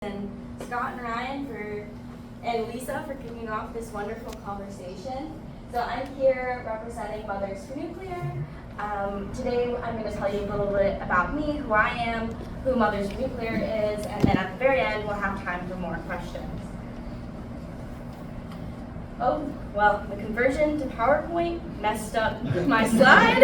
And Scott and Ryan and Lisa for kicking off this wonderful conversation. So I'm here representing Mothers for Nuclear. Today I'm going to tell you a little bit about me, who I am, who Mothers for Nuclear is, and then at the very end we'll have time for more questions. Oh, well, the conversion to PowerPoint messed up my slide,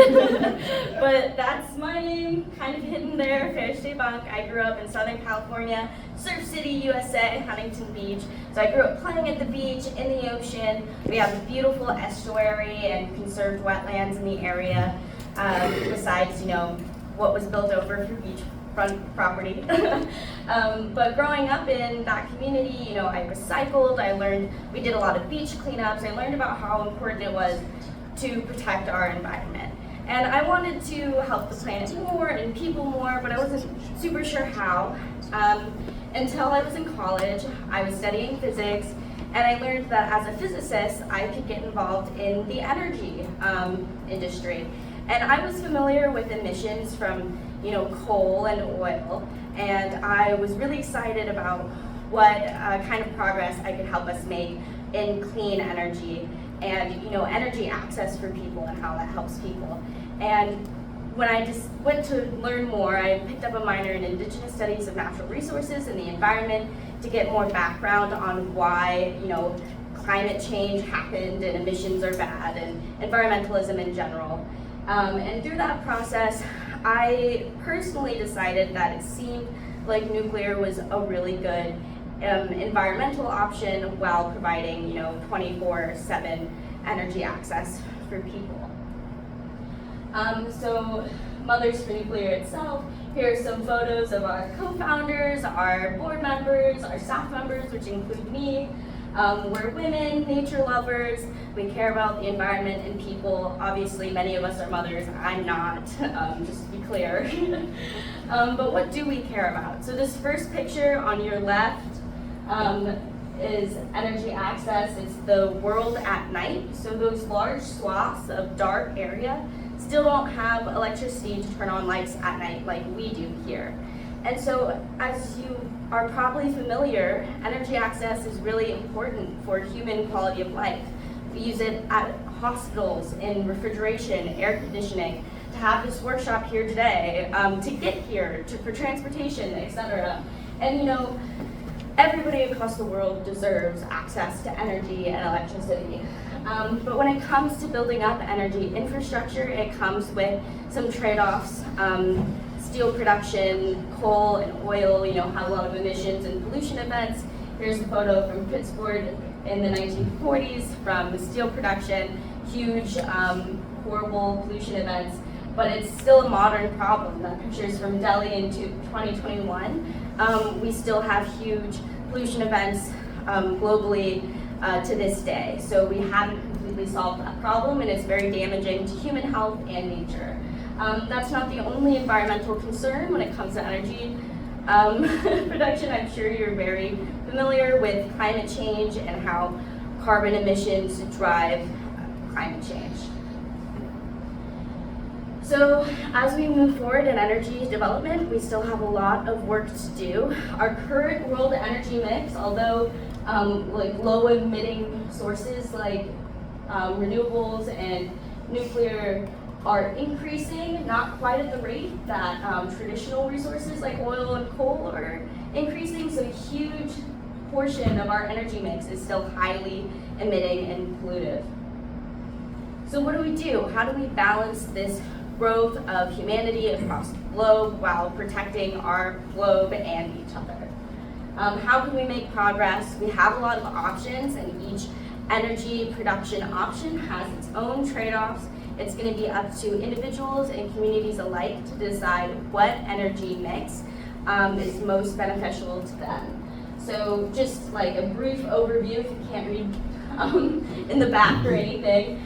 but that's my name, kind of hidden there, Fairstay Bunk. I grew up in Southern California, Surf City, USA, Huntington Beach. So I grew up playing at the beach, in the ocean. We have a beautiful estuary and conserved wetlands in the area, besides, what was built over for beachfront property. But growing up in that community, I recycled, I learned, we did a lot of beach cleanups, I learned about how important it was to protect our environment. And I wanted to help the planet more and people more, but I wasn't super sure how. Until I was in college, I was studying physics, and I learned that as a physicist, I could get involved in the energy industry. And I was familiar with emissions from coal and oil, and I was really excited about what kind of progress I could help us make in clean energy and energy access for people and how that helps people. And when I just went to learn more, I picked up a minor in Indigenous Studies of Natural Resources and the Environment to get more background on why climate change happened and emissions are bad and environmentalism in general. And through that process, I personally decided that it seemed like nuclear was a really good environmental option while providing 24/7 energy access for people. So Mothers for Nuclear itself, here are some photos of our co-founders, our board members, our staff members, which include me. We're women, nature lovers, we care about the environment and people. Obviously, many of us are mothers. I'm not, just to be clear. But what do we care about? So this first picture on your left is energy access. It's the world at night. So those large swaths of dark area still don't have electricity to turn on lights at night like we do here. And so, as you are probably familiar, energy access is really important for human quality of life. We use it at hospitals, in refrigeration, air conditioning, to have this workshop here today, to get here, for transportation, etc. And everybody across the world deserves access to energy and electricity. But when it comes to building up energy infrastructure, it comes with some trade-offs. Steel production, coal and oil, have a lot of emissions and pollution events. Here's a photo from Pittsburgh in the 1940s from steel production, huge, horrible pollution events, but it's still a modern problem. That picture's from Delhi in 2021. We still have huge pollution events globally to this day. So we haven't completely solved that problem, and it's very damaging to human health and nature. That's not the only environmental concern when it comes to energy production. I'm sure you're very familiar with climate change and how carbon emissions drive climate change. So as we move forward in energy development, we still have a lot of work to do. Our current world energy mix, although low emitting sources like renewables and nuclear are increasing, not quite at the rate that traditional resources like oil and coal are increasing, so a huge portion of our energy mix is still highly emitting and pollutive. So what do? How do we balance this growth of humanity across the globe while protecting our globe and each other? How can we make progress? We have a lot of options, and each energy production option has its own trade-offs. It's going to be up to individuals and communities alike to decide what energy mix is most beneficial to them. So just like a brief overview, if you can't read in the back or anything,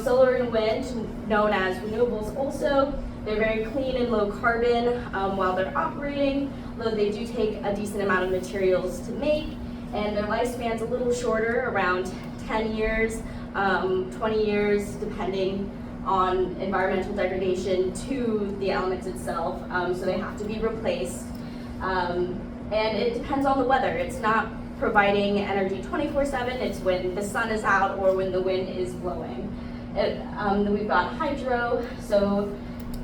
solar and wind, known as renewables also, they're very clean and low carbon while they're operating, though they do take a decent amount of materials to make, and their lifespan's a little shorter, around 10 years, 20 years, depending on environmental degradation to the elements itself, so they have to be replaced. And it depends on the weather. It's not providing energy 24/7, it's when the sun is out or when the wind is blowing. Then we've got hydro, so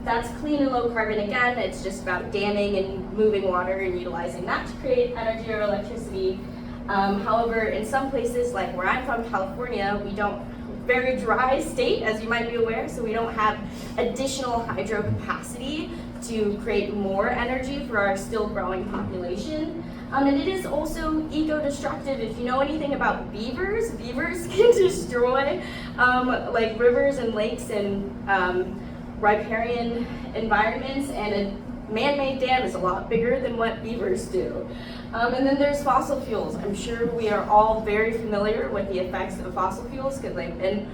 that's clean and low carbon again. It's just about damming and moving water and utilizing that to create energy or electricity. However, in some places, like where I'm from, California, we don't, very dry state, as you might be aware, so we don't have additional hydro capacity to create more energy for our still growing population. And it is also eco-destructive. If you know anything about beavers can destroy like rivers and lakes and riparian environments, and a man-made dam is a lot bigger than what beavers do. And then there's fossil fuels. I'm sure we are all very familiar with the effects of fossil fuels because they've been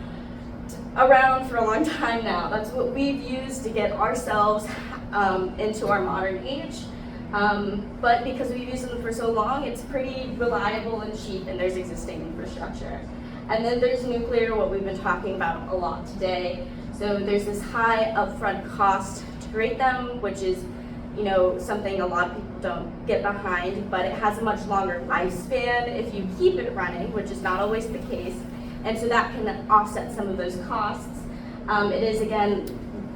around for a long time now. That's what we've used to get ourselves into our modern age. But because we've used them for so long, it's pretty reliable and cheap, and there's existing infrastructure. And then there's nuclear, what we've been talking about a lot today. So there's this high upfront cost to create them, which is, you know, something a lot of people don't get behind, but it has a much longer lifespan if you keep it running, which is not always the case. And so that can offset some of those costs. It is, again,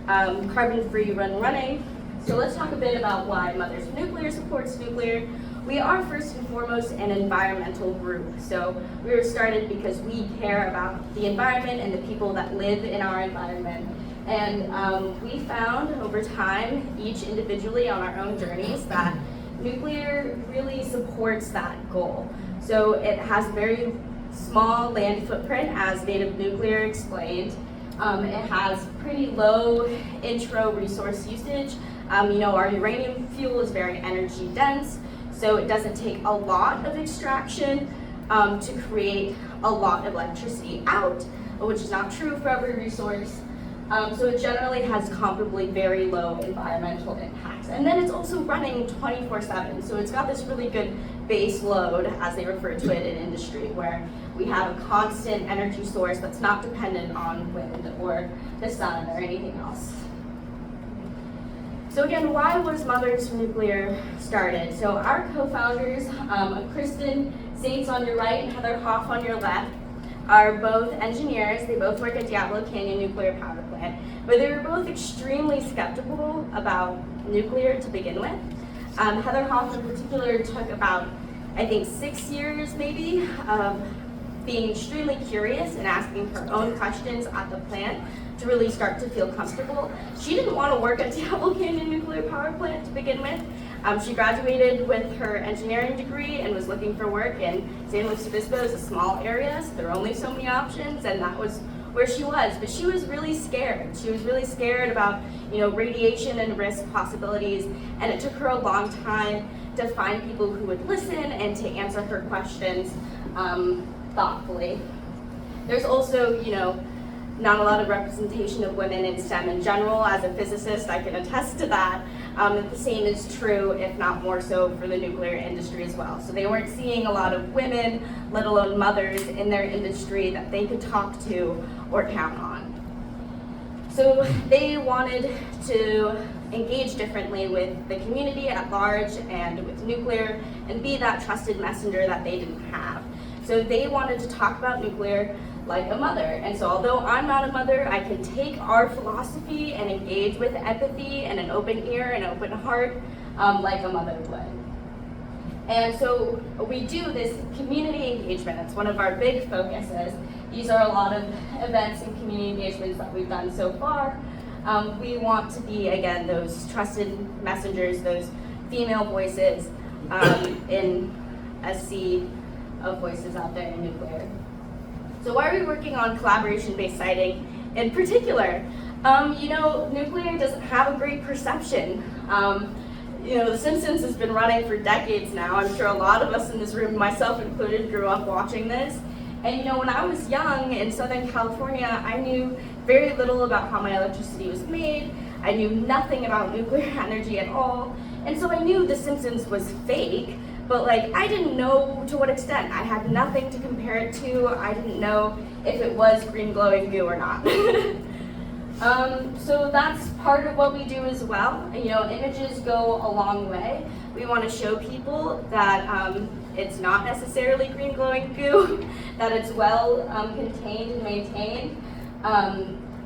carbon-free running. So let's talk a bit about why Mothers for Nuclear supports nuclear. We are first and foremost an environmental group. So we were started because we care about the environment and the people that live in our environment. And we found over time, each individually on our own journeys, that nuclear really supports that goal. So it has very small land footprint, as Native Nuclear explained. It has pretty low intro resource usage. You know, our uranium fuel is very energy dense, so it doesn't take a lot of extraction to create a lot of electricity out, which is not true for every resource. So it generally has comparably very low environmental impacts. And then it's also running 24/7, so it's got this really good base load, as they refer to it in industry, where we have a constant energy source that's not dependent on wind or the sun or anything else. So again, why was Mothers for Nuclear started? So our co-founders, Kristen Zaitz on your right and Heather Hoff on your left, are both engineers. They both work at Diablo Canyon Nuclear Power Plant, but they were both extremely skeptical about nuclear to begin with. Heather Hoff in particular took about, I think, 6 years maybe of being extremely curious and asking her own questions at the plant to really start to feel comfortable. She didn't want to work at Diablo Canyon Nuclear Power Plant to begin with. She graduated with her engineering degree and was looking for work in San Luis Obispo. Is a small area, so there are only so many options, and that was where she was. But she was really scared. She was really scared about, you know, radiation and risk possibilities, and it took her a long time to find people who would listen and to answer her questions thoughtfully. There's also, you know, not a lot of representation of women in STEM in general. As a physicist, I can attest to that. The same is true, if not more so, for the nuclear industry as well. So they weren't seeing a lot of women, let alone mothers, in their industry that they could talk to or count on. So they wanted to engage differently with the community at large and with nuclear and be that trusted messenger that they didn't have. So they wanted to talk about nuclear like a mother. And so although I'm not a mother, I can take our philosophy and engage with empathy and an open ear and open heart like a mother would. And so we do this community engagement. It's one of our big focuses. These are a lot of events and community engagements that we've done so far. We want to be, again, those trusted messengers, those female voices in a sea of voices out there in nuclear. So why are we working on collaboration-based siting in particular? You know, nuclear doesn't have a great perception. You know, The Simpsons has been running for decades now. I'm sure a lot of us in this room, myself included, grew up watching this. And you know, when I was young in Southern California, I knew very little about how my electricity was made. I knew nothing about nuclear energy at all. And so I knew The Simpsons was fake, but like, I didn't know to what extent. I had nothing to compare it to. I didn't know if it was green glowing goo or not. So that's part of what we do as well. You know, images go a long way. We want to show people that it's not necessarily green glowing goo, that it's well contained and maintained.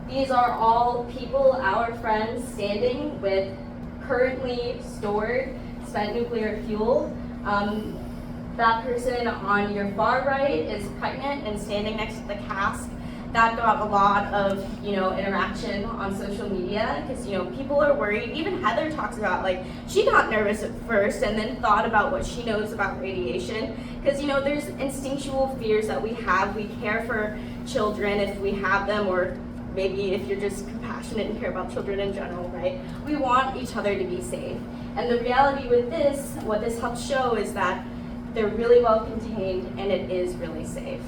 These are all people, our friends, standing with currently stored spent nuclear fuel. That person on your far right is pregnant and standing next to the cask. That got a lot of, you know, interaction on social media because, you know, people are worried. Even Heather talks about, like, she got nervous at first and then thought about what she knows about radiation because, you know, there's instinctual fears that we have. We care for children if we have them, or maybe if you're just compassionate and care about children in general, right? We want each other to be safe. And the reality with this, what this helps show is that they're really well contained and it is really safe.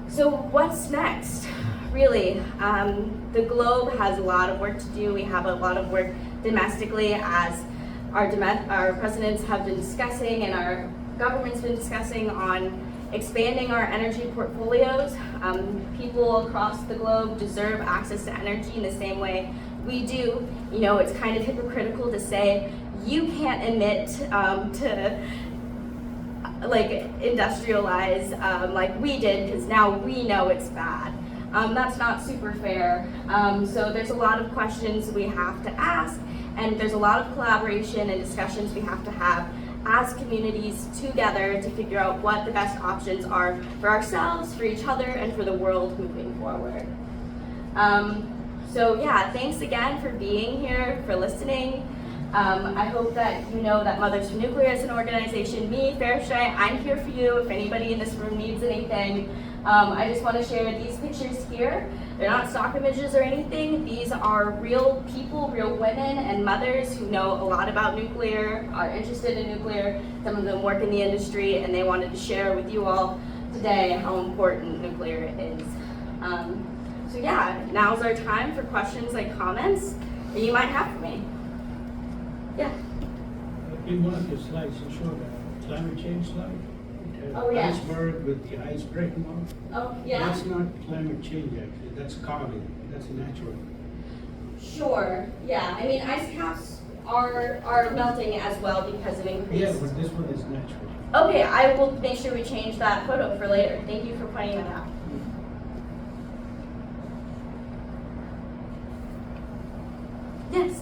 So what's next? Really, the globe has a lot of work to do. We have a lot of work domestically, as our presidents have been discussing and our government's been discussing on expanding our energy portfolios. People across the globe deserve access to energy in the same way we do. You know, it's kind of hypocritical to say you can't emit to like industrialize like we did because now we know it's bad. That's not super fair. So there's a lot of questions we have to ask, and there's a lot of collaboration and discussions we have to have as communities together to figure out what the best options are for ourselves, for each other, and for the world moving forward. So yeah, thanks again for being here, for listening. I hope that you know that Mothers for Nuclear is an organization. Me, Farah Shai, I'm here for you if anybody in this room needs anything. I just want to share these pictures here. They're not stock images or anything. These are real people, real women and mothers who know a lot about nuclear, are interested in nuclear. Some of them work in the industry, and they wanted to share with you all today how important nuclear is. So yeah, now's our time for questions and comments that you might have for me. Yeah. In one of your slides, you showed a climate change slide. Oh, yeah. Iceberg with the ice breaking off. Oh, yeah. That's not climate change, actually. That's carving. That's natural. Sure. Yeah. I mean, ice caps are melting as well because of increased. Yeah, but this one is natural. Okay, I will make sure we change that photo for later. Thank you for pointing that out. Yes.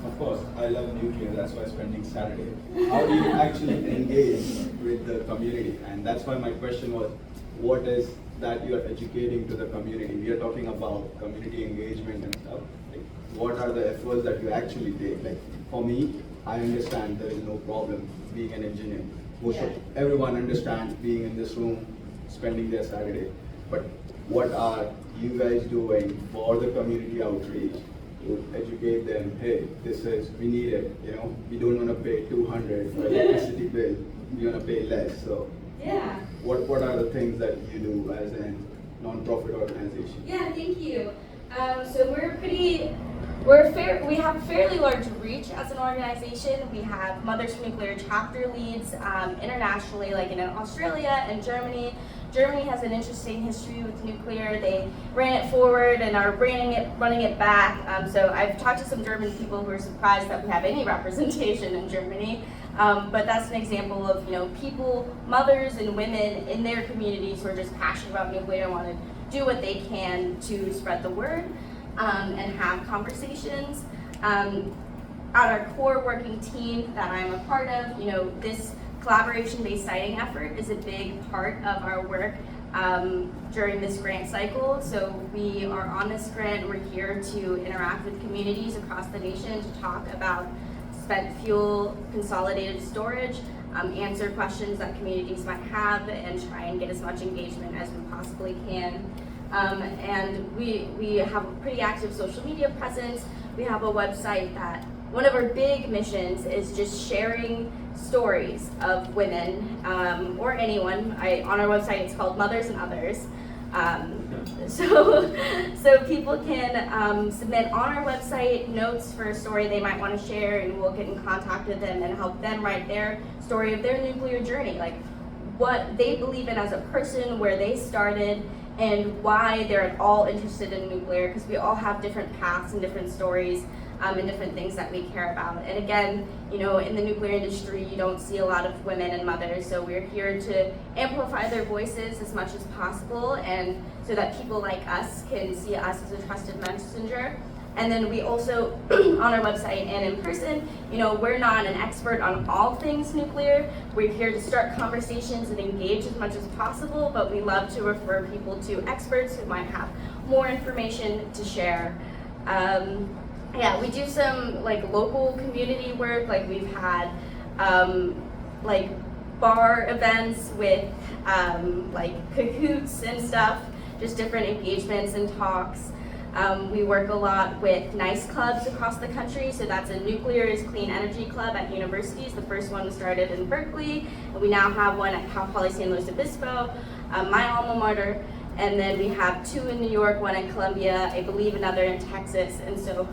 Of course, I love nuclear, that's why spending Saturday. How do you actually engage with the community? And that's why my question was, what is that you are educating to the community? We are talking about community engagement and stuff. Like, what are the efforts that you actually take? Like, for me, I understand there is no problem being an engineer. Everyone understands being in this room, spending their Saturday. But what are you guys doing for the community outreach to educate them? Hey, we need it. You know, we don't want to pay 200 for electricity bill. We want to pay less. So, yeah. What are the things that you do as a non-profit organization? Yeah, thank you. So we have a fairly large reach as an organization. We have Mothers for Nuclear chapter leads internationally, like in Australia and Germany. Germany has an interesting history with nuclear. They ran it forward and are running it back. So I've talked to some German people who are surprised that we have any representation in Germany. But that's an example of, you know, people, mothers and women in their communities who are just passionate about nuclear and want to do what they can to spread the word and have conversations. On our core working team that I'm a part of, you know, this collaboration-based siting effort is a big part of our work during this grant cycle. So we are on this grant. We're here to interact with communities across the nation to talk about spent fuel consolidated storage, answer questions that communities might have, and try and get as much engagement as we possibly can. And we have a pretty active social media presence. We have a website that one of our big missions is just sharing stories of women or anyone. On our website it's called Mothers and Others. So people can submit on our website notes for a story they might want to share, and we'll get in contact with them and help them write their story of their nuclear journey. Like, what they believe in as a person, where they started, and why they're at all interested in nuclear, because we all have different paths and different stories and different things that we care about. And again, you know, in the nuclear industry, you don't see a lot of women and mothers, so we're here to amplify their voices as much as possible, and so that people like us can see us as a trusted messenger. And then we also, on our website and in person, you know, we're not an expert on all things nuclear. We're here to start conversations and engage as much as possible, but we love to refer people to experts who might have more information to share. Yeah, we do some like local community work, like we've had like bar events with like cahoots and stuff, just different engagements and talks. We work a lot with NICE clubs across the country, so that's a Nuclear is Clean Energy Club at universities. The first one started in Berkeley, and we now have one at Cal Poly San Luis Obispo, my alma mater, and then we have 2 in New York, 1 in Columbia, I believe another in Texas, and so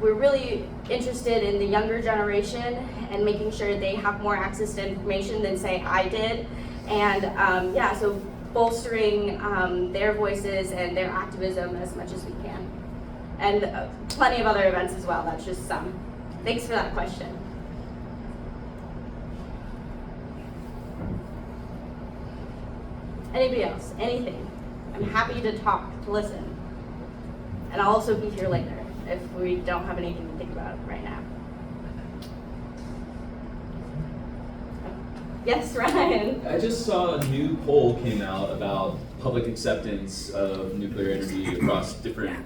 we're really interested in the younger generation and making sure they have more access to information than, say, I did, and yeah, so bolstering their voices and their activism as much as we can. And plenty of other events as well, that's just some. Thanks for that question. Anybody else, anything? I'm happy to talk, to listen. And I'll also be here later if we don't have anything to think about right now. Yes, Ryan. I just saw a new poll came out about public acceptance of nuclear energy across different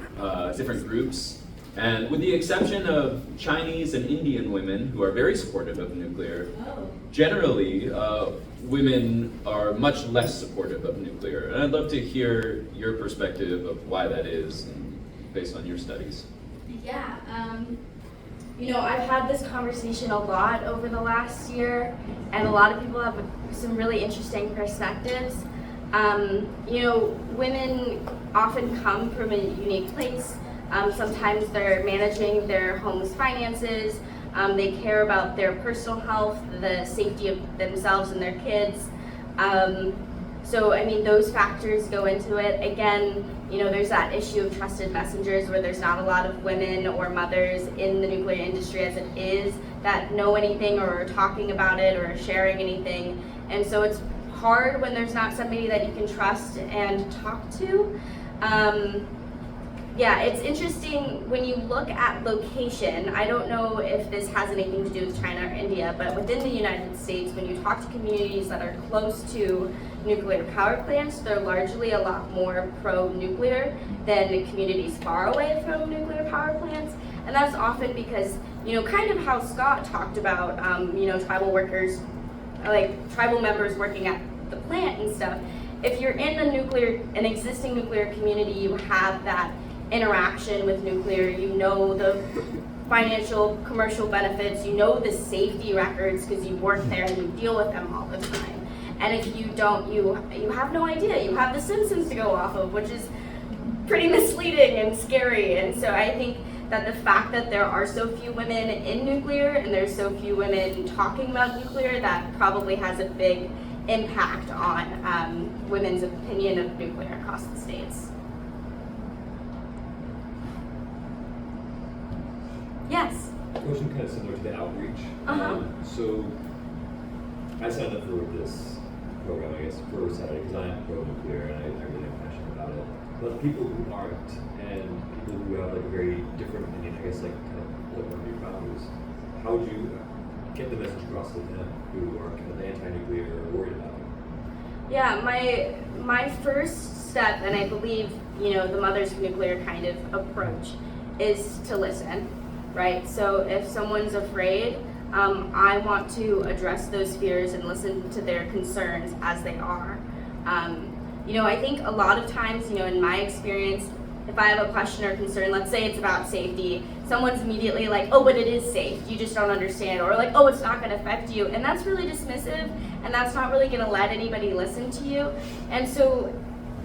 groups. And with the exception of Chinese and Indian women, who are very supportive of nuclear, generally, women are much less supportive of nuclear. And I'd love to hear your perspective of why that is, based on your studies. Yeah, you know, I've had this conversation a lot over the last year, and a lot of people have some really interesting perspectives. You know, women often come from a unique place. Sometimes they're managing their home's finances. They care about their personal health, the safety of themselves and their kids. So, I mean, those factors go into it. Again, you know, there's that issue of trusted messengers where there's not a lot of women or mothers in the nuclear industry as it is that know anything or are talking about it or are sharing anything. And so it's hard when there's not somebody that you can trust and talk to. Yeah, it's interesting when you look at location. I don't know if this has anything to do with China or India, but within the United States, when you talk to communities that are close to nuclear power plants, they're largely a lot more pro-nuclear than the communities far away from nuclear power plants. And that's often because, you know, kind of how Scott talked about, you know, tribal workers, like tribal members working at the plant and stuff. If you're in an existing nuclear community, you have that interaction with nuclear, you know the financial, commercial benefits, you know the safety records because you work there and you deal with them all the time. And if you don't, you have no idea. You have the Simpsons to go off of, which is pretty misleading and scary. And so I think that the fact that there are so few women in nuclear and there's so few women talking about nuclear, that probably has a big impact on women's opinion of nuclear across the states. Yes. Question kind of similar to the outreach. So I signed up for this program, I guess, for Saturday because I am pro-nuclear and I really am passionate about it. But people who aren't and people who have like a very different opinion, I guess like kind of like one of your founders, how would you get the message across to them who are kind of anti-nuclear or worried about it? Yeah, my first step, and I believe, you know, the Mothers of Nuclear kind of approach is to listen. Right, so if someone's afraid, I want to address those fears and listen to their concerns as they are. You know, I think a lot of times, you know, in my experience, if I have a question or concern, let's say it's about safety, someone's immediately like, oh, but it is safe, you just don't understand, or like, oh, it's not gonna affect you, and that's really dismissive, and that's not really gonna let anybody listen to you. And so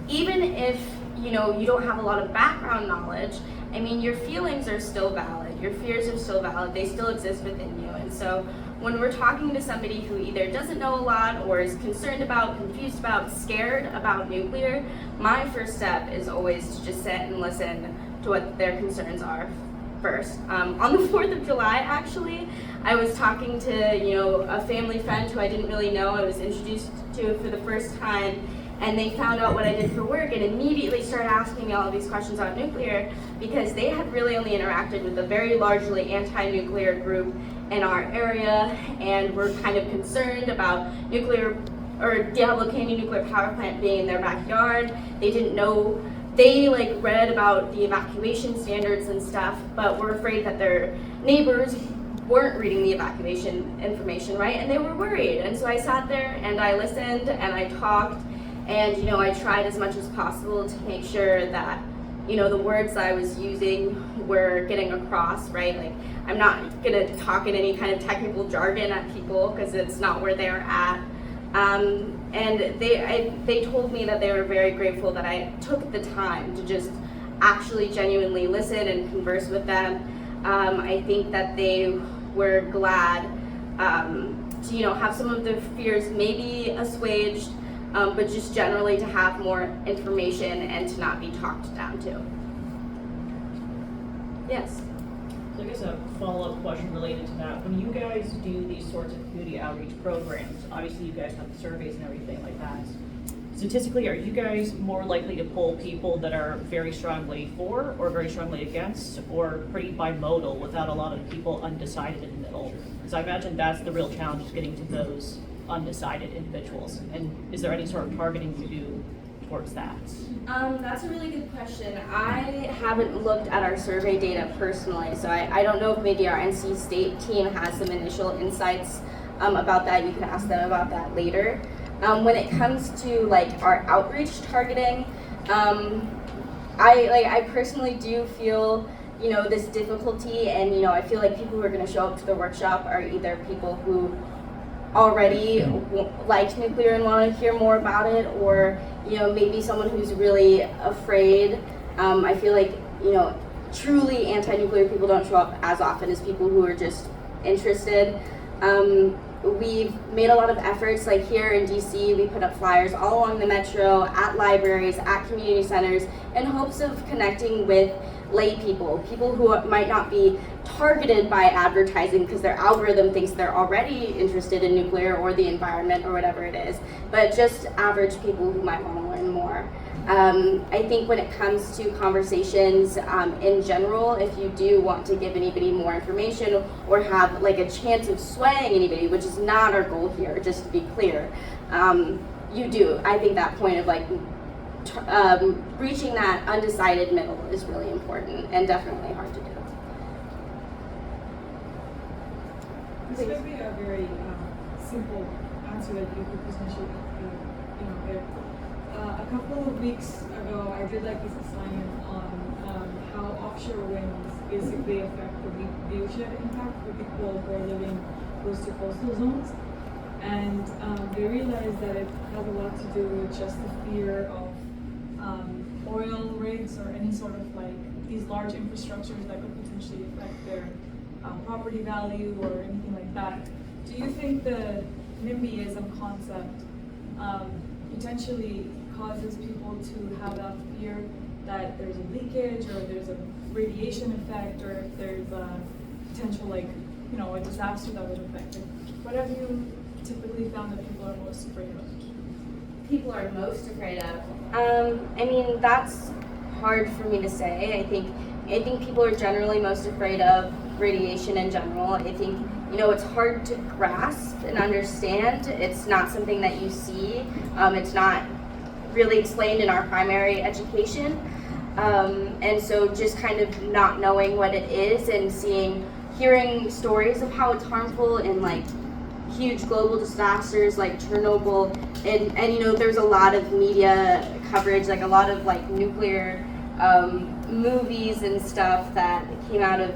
even if, you know, you don't have a lot of background knowledge, I mean, your feelings are still valid, your fears are still valid, they still exist within you. And so when we're talking to somebody who either doesn't know a lot or is concerned about, confused about, scared about nuclear, my first step is always to just sit and listen to what their concerns are first. On the 4th of July, actually, I was talking to, a family friend who I didn't really know. I was introduced to for the first time, and they found out what I did for work and immediately started asking me all of these questions about nuclear because they had really only interacted with a very largely anti-nuclear group in our area and were kind of concerned about nuclear or Diablo Canyon nuclear power plant being in their backyard. They didn't know, they read about the evacuation standards and stuff, but were afraid that their neighbors weren't reading the evacuation information, right? And they were worried. And so I sat there and I listened and I talked and, I tried as much as possible to make sure that, the words I was using were getting across, right? I'm not gonna talk in any kind of technical jargon at people because it's not where they're at. And they told me that they were very grateful that I took the time to just actually genuinely listen and converse with them. I think that they were glad to have some of their fears maybe assuaged, but just generally to have more information and to not be talked down to. Yes. So I guess a follow-up question related to that. When you guys do these sorts of community outreach programs, obviously you guys have the surveys and everything like that. Statistically, are you guys more likely to pull people that are very strongly for or very strongly against, or pretty bimodal without a lot of people undecided in the middle? Because I imagine that's the real challenge, is getting to those undecided individuals. And is there any sort of targeting you do towards that? That's a really good question. I haven't looked at our survey data personally, so I don't know if maybe our NC State team has some initial insights about that. You can ask them about that later. When it comes to our outreach targeting, I personally do feel this difficulty, and I feel like people who are going to show up to the workshop are either people who already like nuclear and want to hear more about it, or maybe someone who's really afraid. I feel like truly anti-nuclear people don't show up as often as people who are just interested. We've made a lot of efforts, here in DC, we put up flyers all along the metro, at libraries, at community centers, in hopes of connecting with lay people who might not be targeted by advertising because their algorithm thinks they're already interested in nuclear or the environment or whatever it is, but just average people who might want to learn more. I think when it comes to conversations in general, if you do want to give anybody more information or have a chance of swaying anybody, which is not our goal here, just to be clear, you do. I think that point of reaching that undecided middle is really important and definitely hard to do. This may be a very simple answer that you could potentially get. A couple of weeks ago, I did this assignment on how offshore winds basically affect the viewshed impact for people who are living close to coastal zones. And they realized that it has a lot to do with just the fear of oil rigs or any sort of these large infrastructures that could potentially affect their property value or anything like that. Do you think the NIMBYism concept potentially causes people to have that fear that there's a leakage or there's a radiation effect, or if there's a potential a disaster that would affect it? What have you typically found that people are most afraid of? People are most afraid of? That's hard for me to say. I think people are generally most afraid of radiation in general. I think it's hard to grasp and understand. It's not something that you see. It's not really explained in our primary education. And so just kind of not knowing what it is and hearing stories of how it's harmful in huge global disasters like Chernobyl, and there's a lot of media coverage, a lot of nuclear movies and stuff that came out of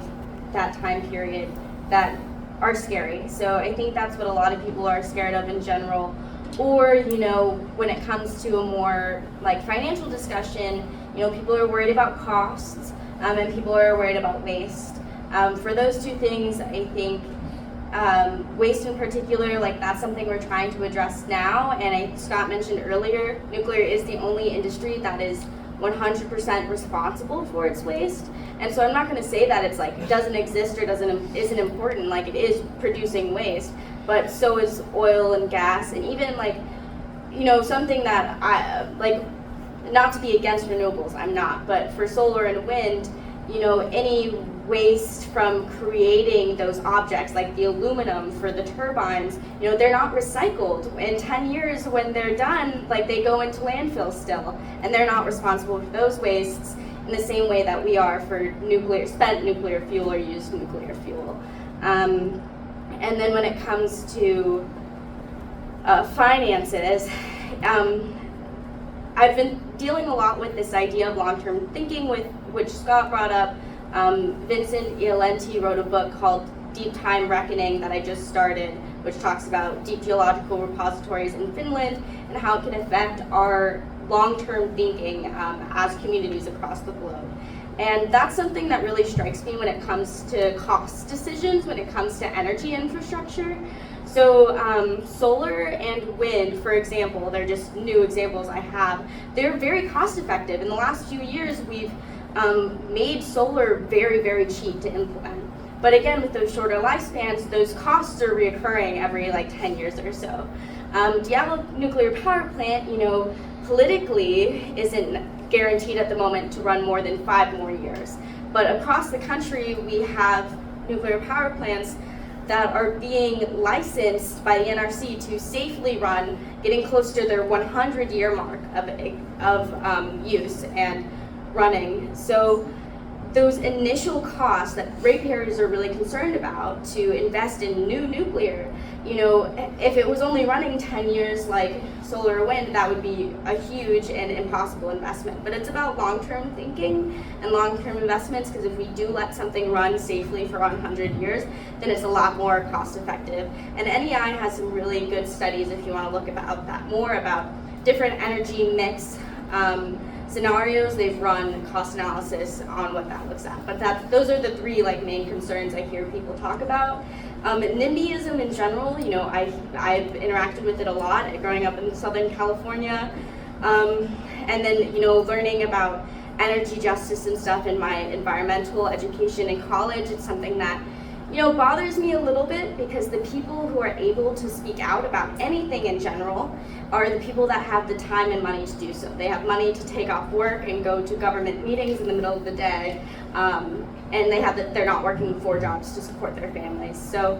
that time period that are scary. So I think that's what a lot of people are scared of in general. Or when it comes to a more financial discussion, people are worried about costs, and people are worried about waste. For those two things, I think Waste in particular, like that's something we're trying to address now. And Scott mentioned earlier, nuclear is the only industry that is 100% responsible for its waste. And so I'm not going to say that it's like doesn't exist or isn't important. Like it is producing waste, but so is oil and gas, and even like, you know, something that I like, not to be against renewables, I'm not, but for solar and wind, you know, any waste from creating those objects, like the aluminum for the turbines, you know, they're not recycled. In 10 years when they're done, like they go into landfill still, and they're not responsible for those wastes in the same way that we are for spent nuclear fuel or used nuclear fuel. And then when it comes to finances, I've been dealing a lot with this idea of long-term thinking, which Scott brought up. Vincent Iolenti wrote a book called Deep Time Reckoning that I just started, which talks about deep geological repositories in Finland and how it can affect our long-term thinking as communities across the globe. And that's something that really strikes me when it comes to cost decisions, when it comes to energy infrastructure. So solar and wind, for example, they're just new examples I have. They're very cost effective. In the last few years, we've made solar very, very cheap to implement. But again, with those shorter lifespans, those costs are reoccurring every like 10 years or so. Diablo Nuclear Power Plant, you know, politically isn't guaranteed at the moment to run more than 5 more years. But across the country, we have nuclear power plants that are being licensed by the NRC to safely run, getting close to their 100-year mark of use and running. So those initial costs that ratepayers are really concerned about to invest in new nuclear, you know, if it was only running 10 years like solar or wind, that would be a huge and impossible investment. But it's about long-term thinking and long-term investments, because if we do let something run safely for 100 years, then it's a lot more cost-effective. And NEI has some really good studies if you want to look about that more, about different energy mix scenarios. They've run cost analysis on what that looks at. But those are the 3 like main concerns I hear people talk about. NIMBYism in general, you know, I've interacted with it a lot growing up in Southern California. And then, you know, learning about energy justice and stuff in my environmental education in college, it's something that, you know, bothers me a little bit, because the people who are able to speak out about anything in general are the people that have the time and money to do so. They have money to take off work and go to government meetings in the middle of the day, and they're not working 4 jobs to support their families. So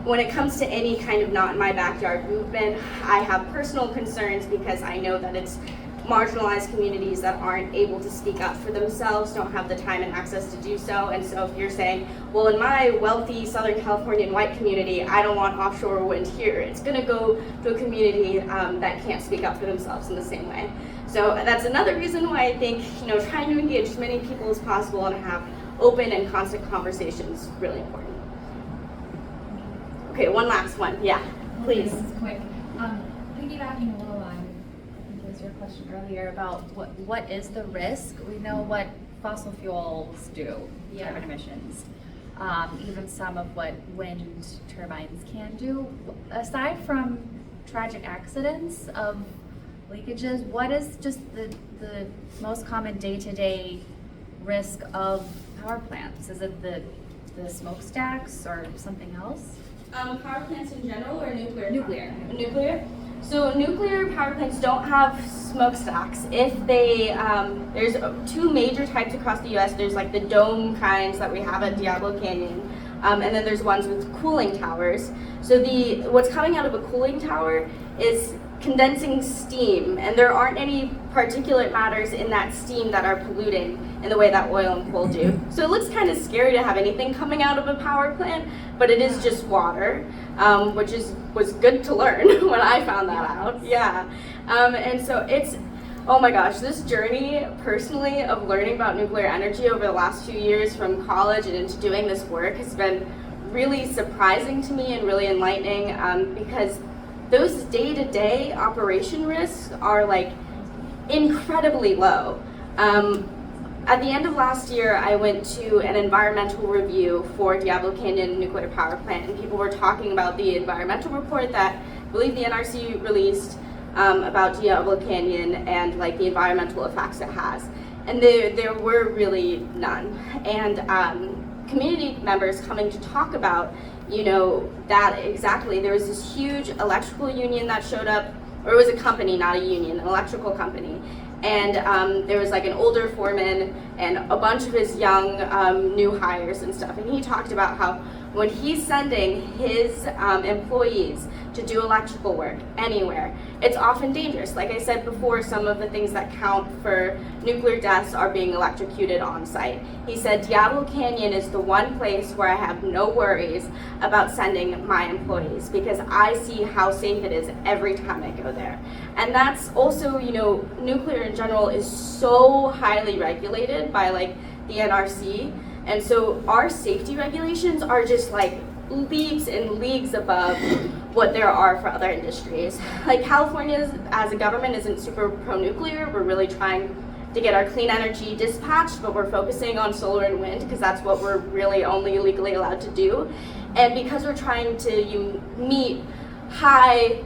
when it comes to any kind of not in my backyard movement, I have personal concerns, because I know that it's marginalized communities that aren't able to speak up for themselves, don't have the time and access to do so. And so if you're saying, well, in my wealthy Southern Californian white community, I don't want offshore wind here, it's going to go to a community that can't speak up for themselves in the same way. So that's another reason why I think, you know, trying to engage as many people as possible and have open and constant conversations is really important. Okay, one last one. Yeah, please. This is quick. Piggybacking a little on your question earlier about what is the risk. We know what fossil fuels do, carbon emissions, even some of what wind turbines can do. Aside from tragic accidents of leakages, what is just the most common day-to-day risk of power plants? Is it the smokestacks or something else? Power plants in general, or nuclear? Nuclear. Nuclear? So nuclear power plants don't have smokestacks. If they, there's 2 major types across the U.S. There's like the dome kinds that we have at Diablo Canyon, and then there's ones with cooling towers. So what's coming out of a cooling tower is condensing steam, and there aren't any particulate matters in that steam that are polluting in the way that oil and coal do. So it looks kind of scary to have anything coming out of a power plant, but it is just water, which was good to learn when I found that out. Yeah, and so it's, oh my gosh, this journey personally of learning about nuclear energy over the last few years from college and into doing this work has been really surprising to me and really enlightening, because those day-to-day operation risks are like incredibly low. at the end of last year, I went to an environmental review for Diablo Canyon Nuclear Power Plant, and people were talking about the environmental report that I believe the NRC released about Diablo Canyon and like the environmental effects it has. And there were really none. And community members coming to talk about, you know, that exactly. There was this huge electrical union that showed up, or it was a company, not a union, an electrical company. And there was like an older foreman and a bunch of his young new hires and stuff. And he talked about how when he's sending his employees to do electrical work anywhere, it's often dangerous. Like I said before, some of the things that count for nuclear deaths are being electrocuted on site. He said Diablo Canyon is the one place where I have no worries about sending my employees because I see how safe it is every time I go there. And that's also, you know, nuclear in general is so highly regulated by like the NRC. And so our safety regulations are just like leaps and leagues above what there are for other industries. Like California as a government isn't super pro-nuclear. We're really trying to get our clean energy dispatched, but we're focusing on solar and wind because that's what we're really only legally allowed to do. And because we're trying to meet high,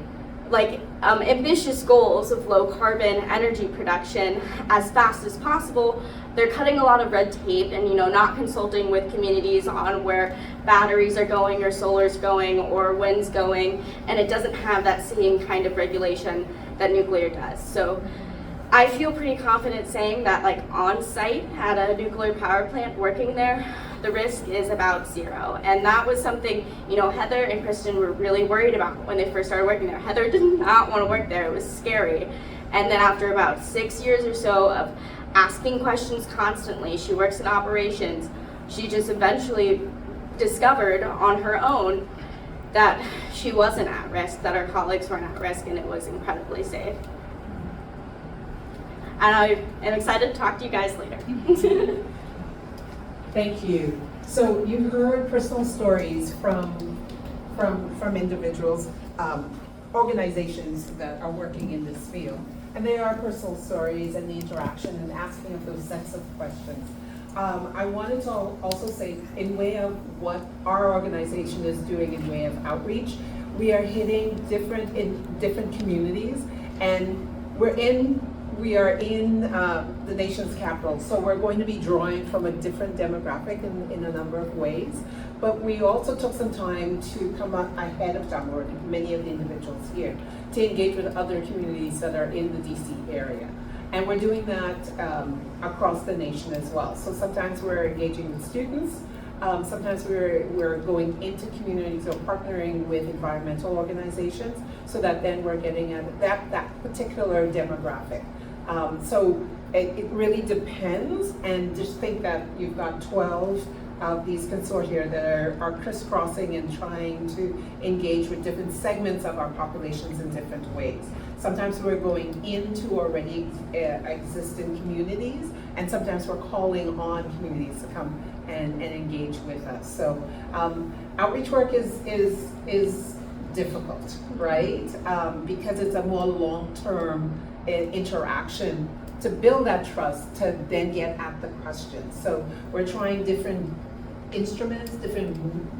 like ambitious goals of low carbon energy production as fast as possible, they're cutting a lot of red tape and, you know, not consulting with communities on where batteries are going or solar's going or wind's going, and it doesn't have that same kind of regulation that nuclear does. So I feel pretty confident saying that like on site at a nuclear power plant working there, the risk is about zero. And that was something, you know, Heather and Kristen were really worried about when they first started working there. Heather did not want to work there, it was scary. And then after about 6 years or so of asking questions constantly, she works in operations, she just eventually discovered on her own that she wasn't at risk, that her colleagues weren't at risk, and it was incredibly safe. And I am excited to talk to you guys later. Thank you. So you heard personal stories from individuals, organizations that are working in this field. And they are personal stories and the interaction and asking of those sets of questions. I wanted to also say, in way of what our organization is doing in way of outreach, we are hitting different communities, and we are in the nation's capital, so we're going to be drawing from a different demographic in a number of ways. But we also took some time to come up ahead of time, or many of the individuals here, to engage with other communities that are in the DC area. And we're doing that across the nation as well. So sometimes we're engaging with students, sometimes we're going into communities or partnering with environmental organizations, so that then we're getting at that particular demographic. So it really depends, and just think that you've got 12 of these consortia that are crisscrossing and trying to engage with different segments of our populations in different ways. Sometimes we're going into already existing communities, and sometimes we're calling on communities to come and engage with us. So outreach work is difficult, right? Because it's a more long-term interaction to build that trust, to then get at the questions. So we're trying different instruments, different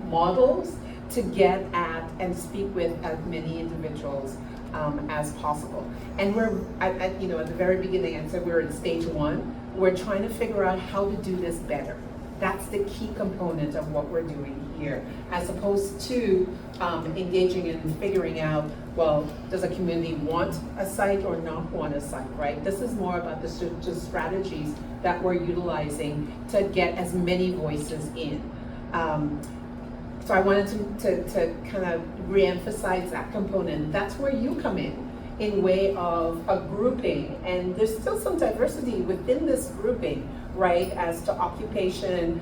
models to get at and speak with as many individuals as possible. And we're at the very beginning, I said we're in stage 1. We're trying to figure out how to do this better. That's the key component of what we're doing here, as opposed to engaging in figuring out, well, does a community want a site or not want a site, right? This is more about the strategies that we're utilizing to get as many voices in. So I wanted to kind of reemphasize that component. That's where you come in way of a grouping, and there's still some diversity within this grouping, right, as to occupation,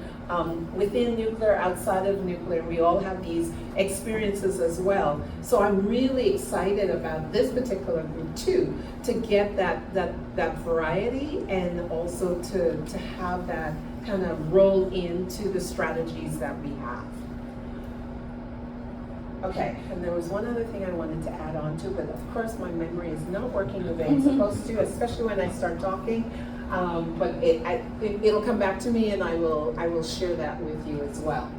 within nuclear, outside of nuclear. We all have these experiences as well. So I'm really excited about this particular group too, to get that variety, and also to have that kind of roll into the strategies that we have. Okay, and there was one other thing I wanted to add on to, but of course my memory is not working the way it's supposed to, especially when I start talking. But it'll come back to me, and I will share that with you as well.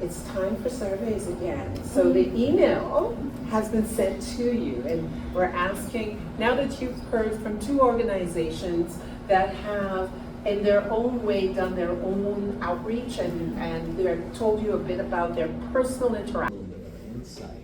It's time for surveys again. So the email has been sent to you, and we're asking, now that you've heard from 2 organizations that have in their own way done their own outreach and they've told you a bit about their personal interaction. A little bit of insight